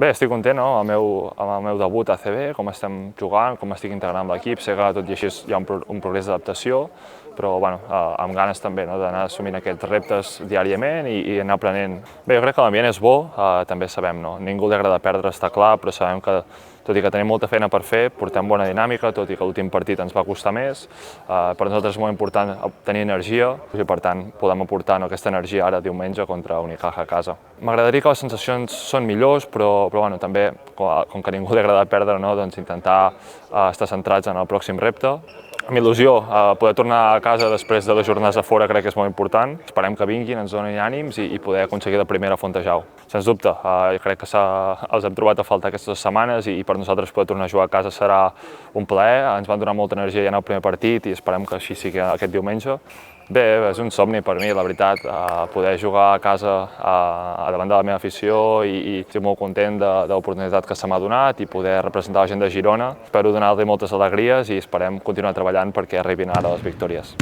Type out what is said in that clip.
Bé, estic content amb el meu debut a ACB, com estem jugant, com estic integrant amb l'equip. Sé que tot i així hi ha un progrés d'adaptació, però amb ganes també d'anar assumint aquests reptes diàriament i anar aprenent. Bé, jo crec que l'ambient és bo, també sabem, ningú li agrada perdre, està clar, però sabem que tot i que tenim molta feina per fer, portem bona dinàmica, tot i que l'últim partit ens va costar més. Per nosaltres és molt important tenir energia i, per tant, podem aportar aquesta energia ara diumenge contra Unicaja a casa. M'agradaria que les sensacions són millors, però també, com que a ningú li agrada perdre, doncs intentar estar centrats en el pròxim repte. Amb il·lusió, poder tornar a casa després de les jornades a fora crec que és molt important. Esperem que vinguin, ens donin ànims i poder aconseguir la primera Fontejau. Sens dubte, crec que els hem trobat a faltar aquestes setmanes i per nosaltres poder tornar a jugar a casa serà un plaer. Ens van donar molta energia ja en el primer partit i esperem que així sigui aquest diumenge. Bé, és un somni per mi, la veritat, poder jugar a casa davant de la meva afició i estic molt content de l'oportunitat que se m'ha donat i poder representar la gent de Girona. Espero donar-li moltes alegries i esperem continuar treballant perquè arribin ara les victòries.